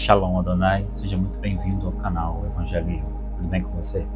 Shalom Adonai, seja muito bem-vindo ao canal Evangelho. Tudo bem com você?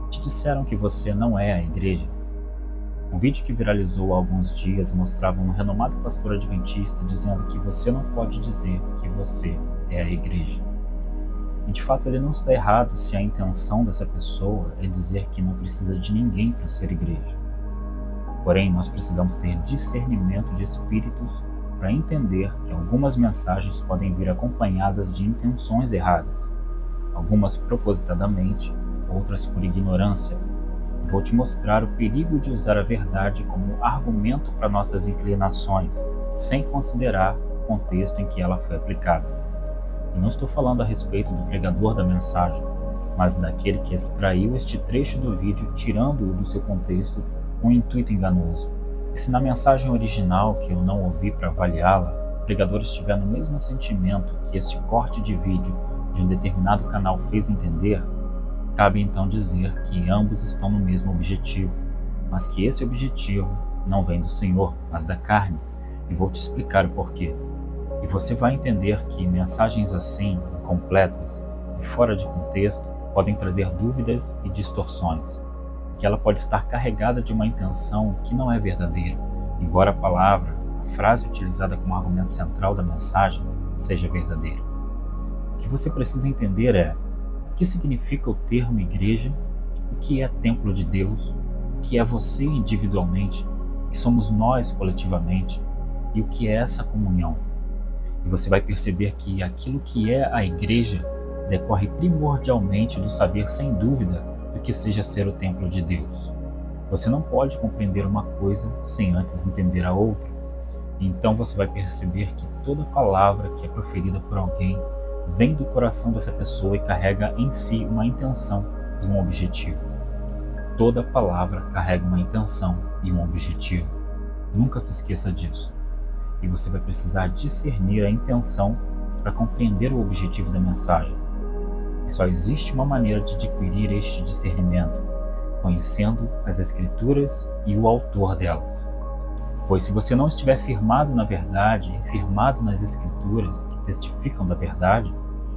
Te disseram que você não é a igreja? Um vídeo que viralizou há alguns dias mostrava um renomado pastor adventista dizendo que você não pode dizer que você é a igreja. E de fato ele não está errado se a intenção dessa pessoa é dizer que não precisa de ninguém para ser igreja. Porém, nós precisamos ter discernimento de espíritos para entender que algumas mensagens podem vir acompanhadas de intenções erradas, algumas propositadamente, outras por ignorância. Vou te mostrar o perigo de usar a verdade como argumento para nossas inclinações, sem considerar o contexto em que ela foi aplicada. E não estou falando a respeito do pregador da mensagem, mas daquele que extraiu este trecho do vídeo tirando-o do seu contexto com um intuito enganoso. E se na mensagem original, que eu não ouvi para avaliá-la, o pregador estiver no mesmo sentimento que este corte de vídeo de um determinado canal fez entender, cabe então dizer que ambos estão no mesmo objetivo, mas que esse objetivo não vem do Senhor, mas da carne, e vou te explicar o porquê. E você vai entender que mensagens assim, incompletas e fora de contexto, podem trazer dúvidas e distorções, que ela pode estar carregada de uma intenção que não é verdadeira, embora a palavra, a frase utilizada como argumento central da mensagem, seja verdadeira. O que você precisa entender é o que significa o termo igreja, o que é templo de Deus, o que é você individualmente, o que somos nós coletivamente e o que é essa comunhão. E você vai perceber que aquilo que é a igreja decorre primordialmente do saber sem dúvida do que seja ser o templo de Deus. Você não pode compreender uma coisa sem antes entender a outra. E então você vai perceber que toda palavra que é proferida por alguém vem do coração dessa pessoa e carrega em si uma intenção e um objetivo. Toda palavra carrega uma intenção e um objetivo. Nunca se esqueça disso. E você vai precisar discernir a intenção para compreender o objetivo da mensagem. E só existe uma maneira de adquirir este discernimento, conhecendo as Escrituras e o autor delas. Pois se você não estiver firmado na verdade e firmado nas Escrituras que testificam da verdade,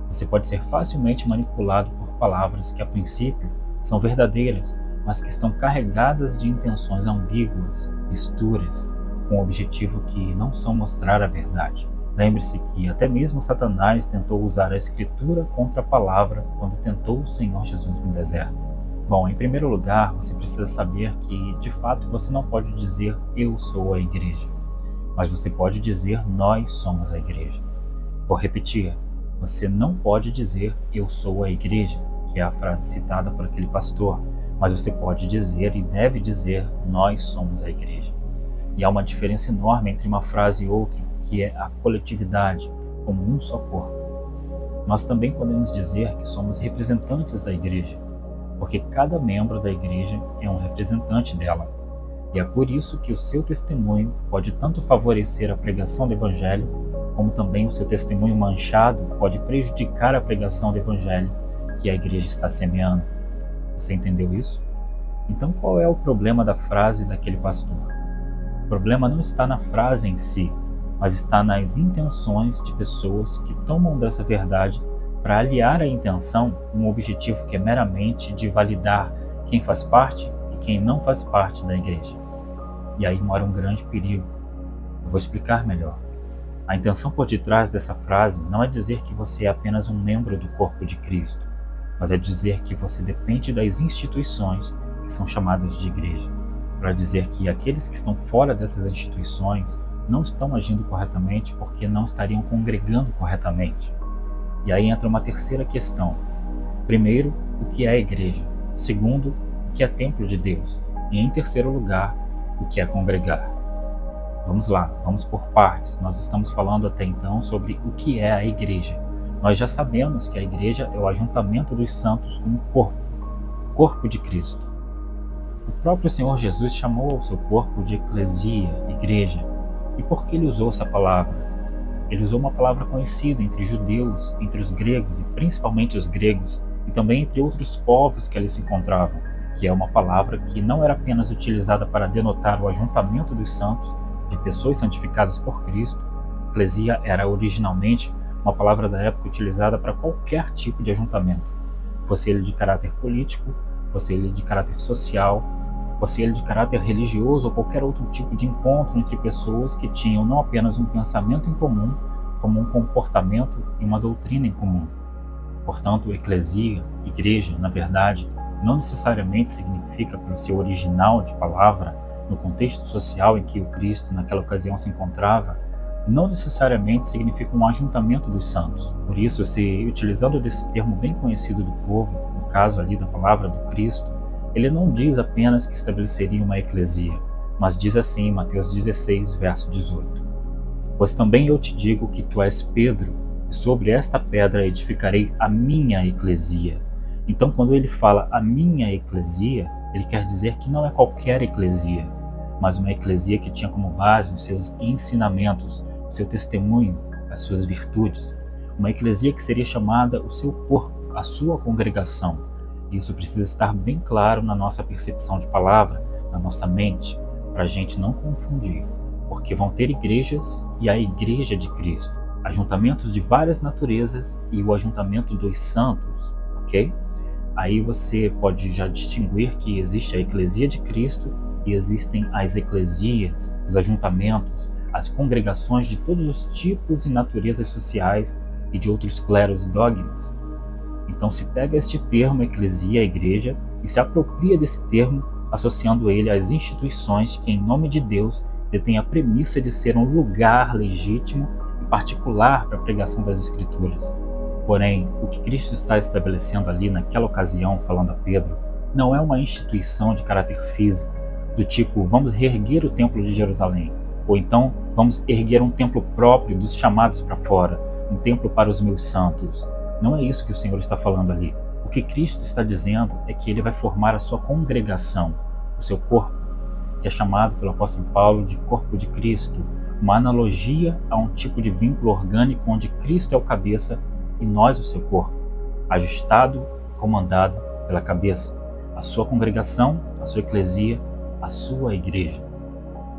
você pode ser facilmente manipulado por palavras que a princípio são verdadeiras, mas que estão carregadas de intenções ambíguas, misturas, com o objetivo que não são mostrar a verdade. Lembre-se que até mesmo Satanás tentou usar a Escritura contra a palavra quando tentou o Senhor Jesus no deserto. Bom, em primeiro lugar, você precisa saber que, de fato, você não pode dizer eu sou a igreja, mas você pode dizer nós somos a igreja. Vou repetir, você não pode dizer eu sou a igreja, que é a frase citada por aquele pastor, mas você pode dizer e deve dizer nós somos a igreja. E há uma diferença enorme entre uma frase e outra, que é a coletividade, como um só corpo. Nós também podemos dizer que somos representantes da igreja, porque cada membro da igreja é um representante dela. E é por isso que o seu testemunho pode tanto favorecer a pregação do Evangelho, como também o seu testemunho manchado pode prejudicar a pregação do Evangelho que a igreja está semeando. Você entendeu isso? Então qual é o problema da frase daquele pastor? O problema não está na frase em si, mas está nas intenções de pessoas que tomam dessa verdade para aliar a intenção um objetivo que é meramente de validar quem faz parte e quem não faz parte da igreja. E aí mora um grande perigo. Eu vou explicar melhor. A intenção por detrás dessa frase não é dizer que você é apenas um membro do corpo de Cristo, mas é dizer que você depende das instituições que são chamadas de igreja, para dizer que aqueles que estão fora dessas instituições não estão agindo corretamente porque não estariam congregando corretamente. E aí entra uma terceira questão. Primeiro, o que é a igreja? Segundo, o que é templo de Deus? E em terceiro lugar, o que é congregar? Vamos lá, vamos por partes. Nós estamos falando até então sobre o que é a igreja. Nós já sabemos que a igreja é o ajuntamento dos santos como corpo de Cristo. O próprio Senhor Jesus chamou ao seu corpo de eclesia, igreja. E por que ele usou essa palavra? Ele usou uma palavra conhecida entre judeus, entre os gregos, e principalmente os gregos, e também entre outros povos que ali se encontravam, que é uma palavra que não era apenas utilizada para denotar o ajuntamento dos santos, de pessoas santificadas por Cristo. Eclesia era originalmente uma palavra da época utilizada para qualquer tipo de ajuntamento, fosse ele de caráter político, fosse ele de caráter social, fosse ele de caráter religioso ou qualquer outro tipo de encontro entre pessoas que tinham não apenas um pensamento em comum, como um comportamento e uma doutrina em comum. Portanto, eclesia, igreja, na verdade, não necessariamente significa, pelo seu original de palavra, no contexto social em que o Cristo naquela ocasião se encontrava, não necessariamente significa um ajuntamento dos santos. Por isso, se utilizando desse termo bem conhecido do povo, no caso ali da palavra do Cristo, ele não diz apenas que estabeleceria uma eclesia, mas diz assim em Mateus 16, verso 18: Pois também eu te digo que tu és Pedro, e sobre esta pedra edificarei a minha eclesia. Então, quando ele fala a minha eclesia, ele quer dizer que não é qualquer eclesia, mas uma eclesia que tinha como base os seus ensinamentos, o seu testemunho, as suas virtudes. Uma eclesia que seria chamada o seu corpo, a sua congregação. Isso precisa estar bem claro na nossa percepção de palavra, na nossa mente, para a gente não confundir. Porque vão ter igrejas e a igreja de Cristo, ajuntamentos de várias naturezas e o ajuntamento dos santos, ok? Aí você pode já distinguir que existe a eclesia de Cristo e existem as eclesias, os ajuntamentos, as congregações de todos os tipos e naturezas sociais e de outros cleros e dogmas. Então se pega este termo eclesia, igreja, e se apropria desse termo, associando ele às instituições que, em nome de Deus, detêm a premissa de ser um lugar legítimo e particular para a pregação das Escrituras. Porém, o que Cristo está estabelecendo ali naquela ocasião, falando a Pedro, não é uma instituição de caráter físico, do tipo, vamos reerguer o templo de Jerusalém, ou então vamos erguer um templo próprio dos chamados para fora, um templo para os meus santos. Não é isso que o Senhor está falando ali. O que Cristo está dizendo é que ele vai formar a sua congregação, o seu corpo, que é chamado pelo apóstolo Paulo de corpo de Cristo, uma analogia a um tipo de vínculo orgânico onde Cristo é o cabeça e nós o seu corpo, ajustado e comandado pela cabeça, a sua congregação, a sua eclesia, a sua igreja.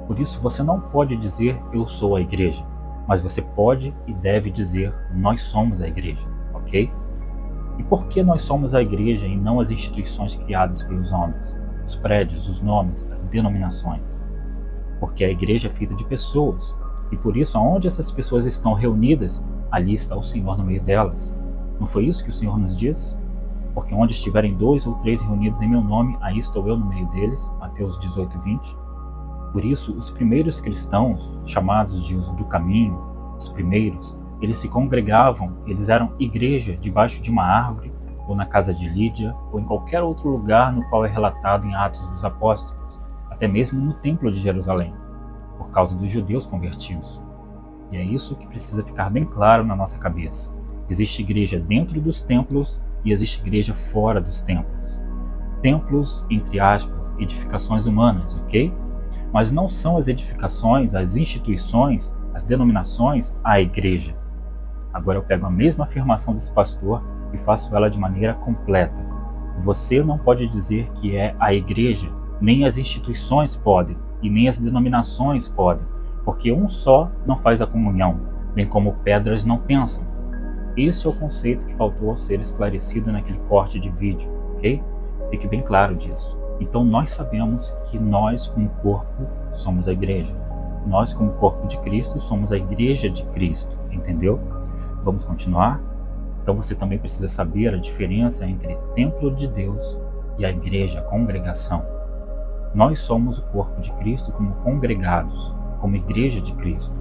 Por isso você não pode dizer eu sou a igreja, mas você pode e deve dizer nós somos a igreja, ok? E por que nós somos a igreja e não as instituições criadas pelos homens, os prédios, os nomes, as denominações? Porque a igreja é feita de pessoas, e por isso aonde essas pessoas estão reunidas, ali está o Senhor no meio delas. Não foi isso que o Senhor nos diz? Porque onde estiverem 2 ou 3 reunidos em meu nome, aí estou eu no meio deles. Mateus 18, 20. Por isso, os primeiros cristãos, chamados de os do caminho, os primeiros, eles se congregavam, eles eram igreja debaixo de uma árvore, ou na casa de Lídia, ou em qualquer outro lugar no qual é relatado em Atos dos Apóstolos, até mesmo no Templo de Jerusalém, por causa dos judeus convertidos. E é isso que precisa ficar bem claro na nossa cabeça. Existe igreja dentro dos templos e existe igreja fora dos templos. Templos, entre aspas, edificações humanas, ok? Mas não são as edificações, as instituições, as denominações, a igreja. Agora eu pego a mesma afirmação desse pastor e faço ela de maneira completa. Você não pode dizer que é a igreja, nem as instituições podem, e nem as denominações podem, porque um só não faz a comunhão, bem como pedras não pensam. Esse é o conceito que faltou ser esclarecido naquele corte de vídeo, ok? Fique bem claro disso. Então nós sabemos que nós, como corpo, somos a igreja. Nós, como corpo de Cristo, somos a igreja de Cristo, entendeu? Vamos continuar? Então você também precisa saber a diferença entre templo de Deus e a igreja, a congregação. Nós somos o corpo de Cristo como congregados, como igreja de Cristo,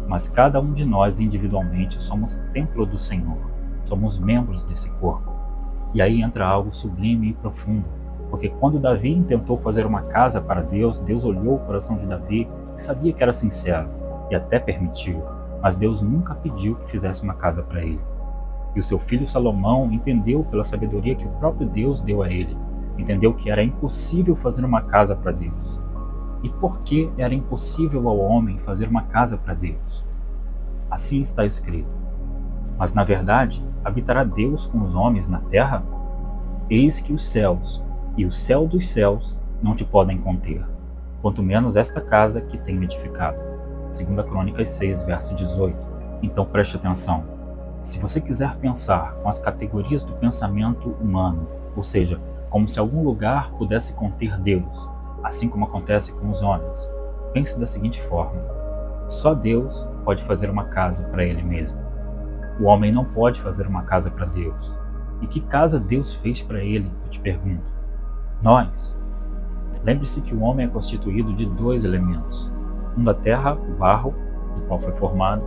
mas cada um de nós individualmente somos templo do Senhor, somos membros desse corpo. E aí entra algo sublime e profundo, porque quando Davi intentou fazer uma casa para Deus, Deus olhou o coração de Davi e sabia que era sincero, e até permitiu, mas Deus nunca pediu que fizesse uma casa para ele. E o seu filho Salomão entendeu pela sabedoria que o próprio Deus deu a ele, entendeu que era impossível fazer uma casa para Deus. E por que era impossível ao homem fazer uma casa para Deus? Assim está escrito: mas na verdade, habitará Deus com os homens na terra? Eis que os céus e o céu dos céus não te podem conter, quanto menos esta casa que tenho edificado. 2 Crônicas 6, verso 18. Então preste atenção. Se você quiser pensar com as categorias do pensamento humano, ou seja, como se algum lugar pudesse conter Deus, assim como acontece com os homens, pense da seguinte forma: só Deus pode fazer uma casa para Ele mesmo. O homem não pode fazer uma casa para Deus. E que casa Deus fez para ele, eu te pergunto? Nós. Lembre-se que o homem é constituído de dois elementos: um da terra, o barro, do qual foi formado,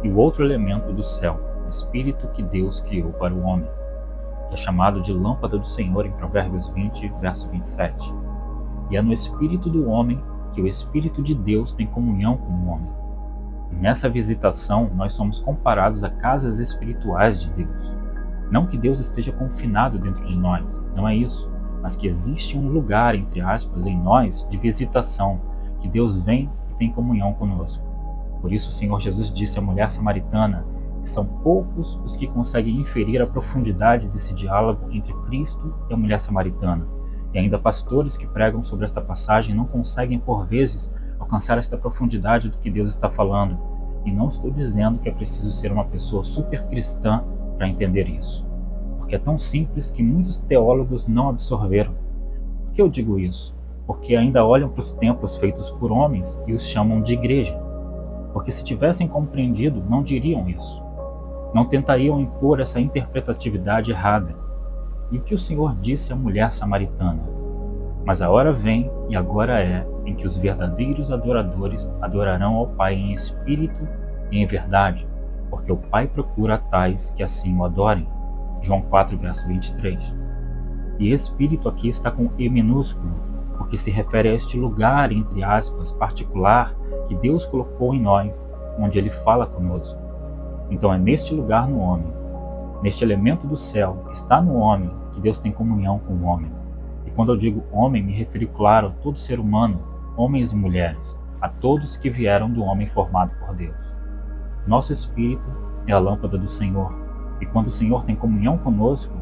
e o outro elemento do céu, o Espírito que Deus criou para o homem, que é chamado de lâmpada do Senhor em Provérbios 20, verso 27. E é no Espírito do homem que o Espírito de Deus tem comunhão com o homem. E nessa visitação, nós somos comparados a casas espirituais de Deus. Não que Deus esteja confinado dentro de nós, não é isso, mas que existe um lugar, entre aspas, em nós de visitação, que Deus vem e tem comunhão conosco. Por isso o Senhor Jesus disse à mulher samaritana que são poucos os que conseguem inferir a profundidade desse diálogo entre Cristo e a mulher samaritana. E ainda pastores que pregam sobre esta passagem não conseguem, por vezes, alcançar esta profundidade do que Deus está falando. E não estou dizendo que é preciso ser uma pessoa super cristã para entender isso, porque é tão simples que muitos teólogos não absorveram. Por que eu digo isso? Porque ainda olham para os templos feitos por homens e os chamam de igreja. Porque se tivessem compreendido, não diriam isso. Não tentariam impor essa interpretatividade errada. E o que o Senhor disse à mulher samaritana? Mas a hora vem, e agora é, em que os verdadeiros adoradores adorarão ao Pai em espírito e em verdade, porque o Pai procura tais que assim o adorem. João 4, verso 23. E espírito aqui está com E minúsculo, porque se refere a este lugar, entre aspas, particular, que Deus colocou em nós, onde Ele fala conosco. Então é neste lugar no homem, neste elemento do céu que está no homem, que Deus tem comunhão com o homem. E quando eu digo homem, me refiro, claro, a todo ser humano, homens e mulheres, a todos que vieram do homem formado por Deus. Nosso espírito é a lâmpada do Senhor, e quando o Senhor tem comunhão conosco,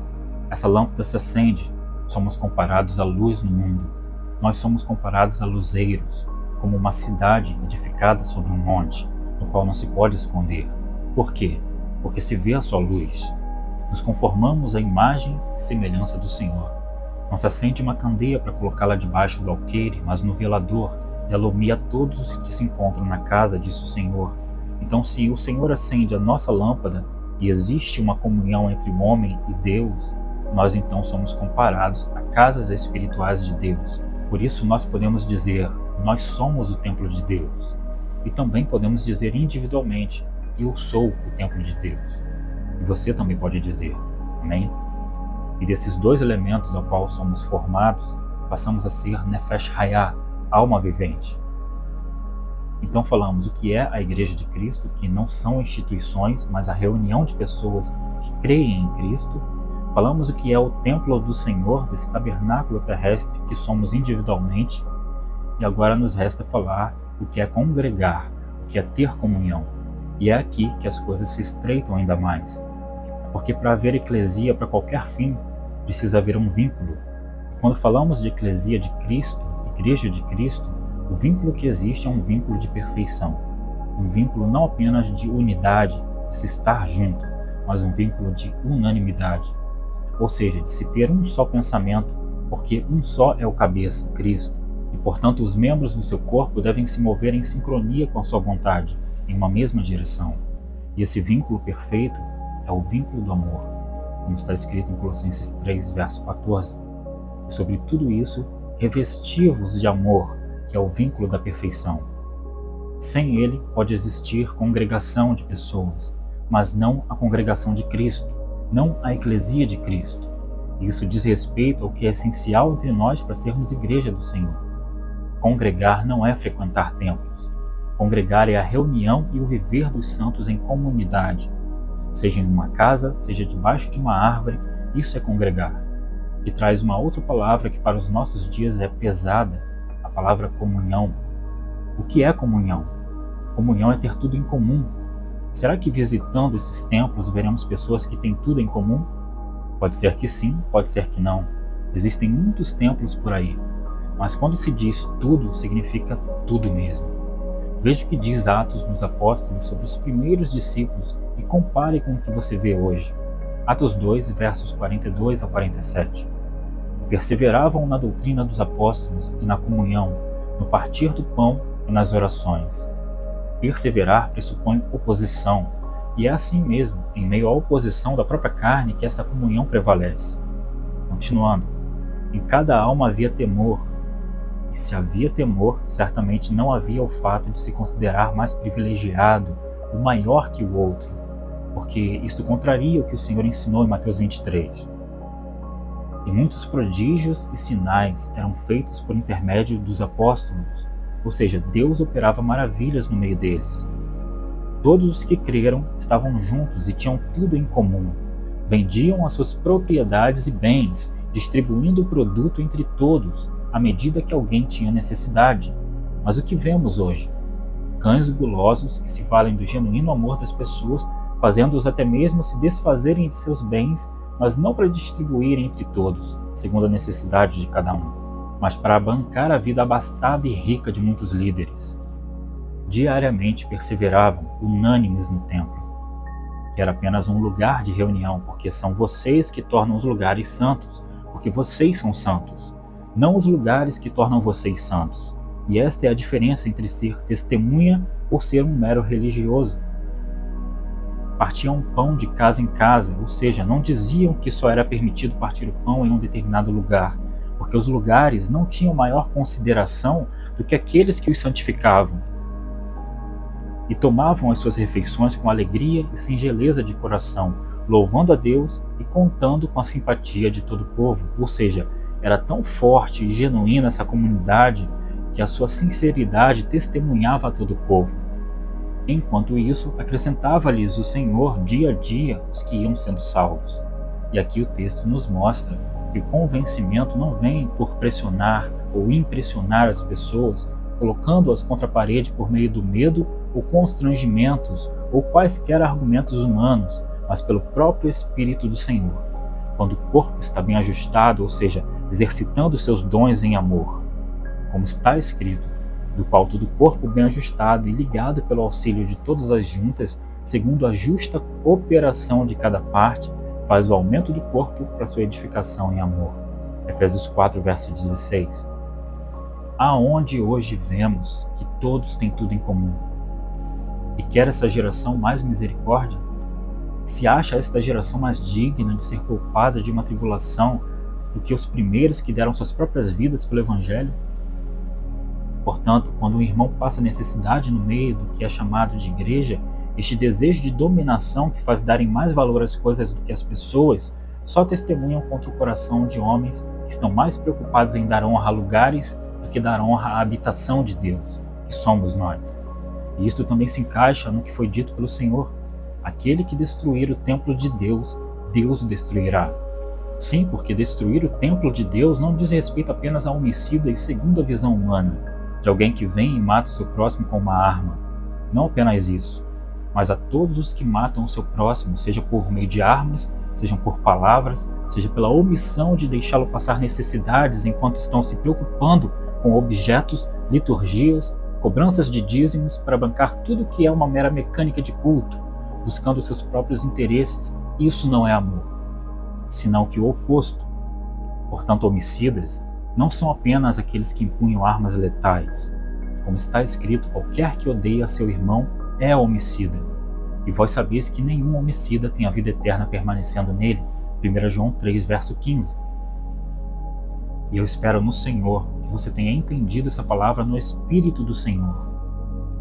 essa lâmpada se acende. Somos comparados à luz no mundo. Nós somos comparados a luzeiros, como uma cidade edificada sobre um monte, no qual não se pode esconder. Por quê? Porque se vê a sua luz. Nos conformamos à imagem e semelhança do Senhor. Não se acende uma candeia para colocá-la debaixo do alqueire, mas no velador, e alumia todos os que se encontram na casa, disse o Senhor. Então, se o Senhor acende a nossa lâmpada e existe uma comunhão entre o homem e Deus, nós então somos comparados a casas espirituais de Deus. Por isso nós podemos dizer: nós somos o templo de Deus. E também podemos dizer individualmente: eu sou o templo de Deus. E você também pode dizer: amém? E desses dois elementos ao qual somos formados, passamos a ser Nefesh Hayah, alma vivente. Então falamos o que é a Igreja de Cristo, que não são instituições, mas a reunião de pessoas que creem em Cristo. Falamos o que é o templo do Senhor, desse tabernáculo terrestre que somos individualmente. E agora nos resta falar o que é congregar, o que é ter comunhão. E é aqui que as coisas se estreitam ainda mais. Porque para haver eclesia para qualquer fim, precisa haver um vínculo. Quando falamos de eclesia de Cristo, Igreja de Cristo, o vínculo que existe é um vínculo de perfeição. Um vínculo não apenas de unidade, de se estar junto, mas um vínculo de unanimidade. Ou seja, de se ter um só pensamento, porque um só é o cabeça, Cristo. E, portanto, os membros do seu corpo devem se mover em sincronia com a sua vontade, em uma mesma direção. E esse vínculo perfeito é o vínculo do amor, como está escrito em Colossenses 3, verso 14. E sobre tudo isso, revesti-vos de amor, que é o vínculo da perfeição. Sem ele pode existir congregação de pessoas, mas não a congregação de Cristo, não a eclesia de Cristo. Isso diz respeito ao que é essencial entre nós para sermos igreja do Senhor. Congregar não é frequentar templos. Congregar é a reunião e o viver dos santos em comunidade. Seja em uma casa, seja debaixo de uma árvore, isso é congregar. Que traz uma outra palavra que para os nossos dias é pesada, a palavra comunhão. O que é comunhão? Comunhão é ter tudo em comum. Será que visitando esses templos veremos pessoas que têm tudo em comum? Pode ser que sim, pode ser que não. Existem muitos templos por aí, mas quando se diz tudo, significa tudo mesmo. Veja o que diz Atos dos Apóstolos sobre os primeiros discípulos e compare com o que você vê hoje. Atos 2, versos 42 a 47. Perseveravam na doutrina dos apóstolos e na comunhão, no partir do pão e nas orações. Perseverar pressupõe oposição, e é assim mesmo, em meio à oposição da própria carne, que essa comunhão prevalece. Continuando, em cada alma havia temor, e se havia temor, certamente não havia o fato de se considerar mais privilegiado, o maior que o outro, porque isto contraria o que o Senhor ensinou em Mateus 23. E muitos prodígios e sinais eram feitos por intermédio dos apóstolos, ou seja, Deus operava maravilhas no meio deles. Todos os que creram estavam juntos e tinham tudo em comum. Vendiam as suas propriedades e bens, distribuindo o produto entre todos, à medida que alguém tinha necessidade. Mas o que vemos hoje? Cães gulosos que se valem do genuíno amor das pessoas, fazendo-os até mesmo se desfazerem de seus bens, mas não para distribuir entre todos, segundo a necessidade de cada um, mas para bancar a vida abastada e rica de muitos líderes. Diariamente perseveravam, unânimes no templo, que era apenas um lugar de reunião, porque são vocês que tornam os lugares santos, porque vocês são santos, não os lugares que tornam vocês santos. E esta é a diferença entre ser testemunha ou ser um mero religioso. Partiam pão de casa em casa, ou seja, não diziam que só era permitido partir o pão em um determinado lugar, porque os lugares não tinham maior consideração do que aqueles que os santificavam. E tomavam as suas refeições com alegria e singeleza de coração, louvando a Deus e contando com a simpatia de todo o povo. Ou seja, era tão forte e genuína essa comunidade que a sua sinceridade testemunhava a todo o povo. Enquanto isso, acrescentava-lhes o Senhor dia a dia os que iam sendo salvos. E aqui o texto nos mostra que o convencimento não vem por pressionar ou impressionar as pessoas, colocando-as contra a parede por meio do medo ou constrangimentos ou quaisquer argumentos humanos, mas pelo próprio Espírito do Senhor, quando o corpo está bem ajustado, ou seja, exercitando seus dons em amor. Como está escrito, do qual todo o corpo bem ajustado e ligado pelo auxílio de todas as juntas, segundo a justa operação de cada parte, faz o aumento do corpo para sua edificação em amor. Efésios 4, verso 16. Aonde hoje vemos que todos têm tudo em comum. E quer essa geração mais misericórdia? Se acha esta geração mais digna de ser poupada de uma tribulação do que os primeiros que deram suas próprias vidas pelo Evangelho? Portanto, quando um irmão passa necessidade no meio do que é chamado de igreja, este desejo de dominação que faz darem mais valor às coisas do que às pessoas, só testemunham contra o coração de homens que estão mais preocupados em dar honra a lugares do que dar honra à habitação de Deus, que somos nós. E isto também se encaixa no que foi dito pelo Senhor: aquele que destruir o templo de Deus, Deus o destruirá. Sim, porque destruir o templo de Deus não diz respeito apenas a homicidas segundo a visão humana, de alguém que vem e mata o seu próximo com uma arma. Não apenas isso, mas a todos os que matam o seu próximo, seja por meio de armas, sejam por palavras, seja pela omissão de deixá-lo passar necessidades enquanto estão se preocupando com objetos, liturgias, cobranças de dízimos para bancar tudo que é uma mera mecânica de culto, buscando seus próprios interesses. Isso não é amor, senão que o oposto. Portanto, homicidas não são apenas aqueles que empunham armas letais. Como está escrito, qualquer que odeia seu irmão é homicida. E vós sabeis que nenhum homicida tem a vida eterna permanecendo nele. 1 João 3, verso 15. E eu espero no Senhor que você tenha entendido essa palavra no Espírito do Senhor.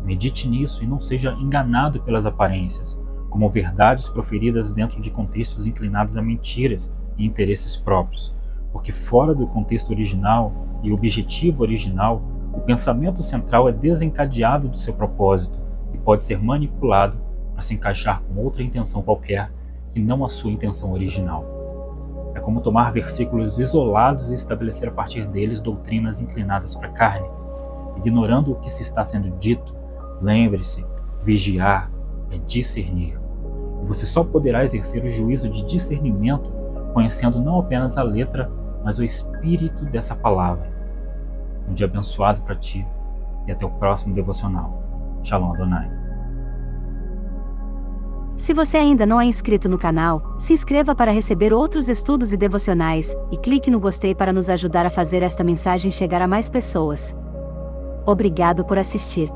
Medite nisso e não seja enganado pelas aparências, como verdades proferidas dentro de contextos inclinados a mentiras e interesses próprios. Porque fora do contexto original e objetivo original, o pensamento central é desencadeado do seu propósito e pode ser manipulado para se encaixar com outra intenção qualquer que não a sua intenção original. É como tomar versículos isolados e estabelecer a partir deles doutrinas inclinadas para a carne, ignorando o que se está sendo dito. Lembre-se, vigiar é discernir. E você só poderá exercer o juízo de discernimento conhecendo não apenas a letra, mas o espírito dessa palavra. Um dia abençoado para ti e até o próximo devocional. Shalom Adonai. Se você ainda não é inscrito no canal, se inscreva para receber outros estudos e devocionais, e clique no gostei para nos ajudar a fazer esta mensagem chegar a mais pessoas. Obrigado por assistir.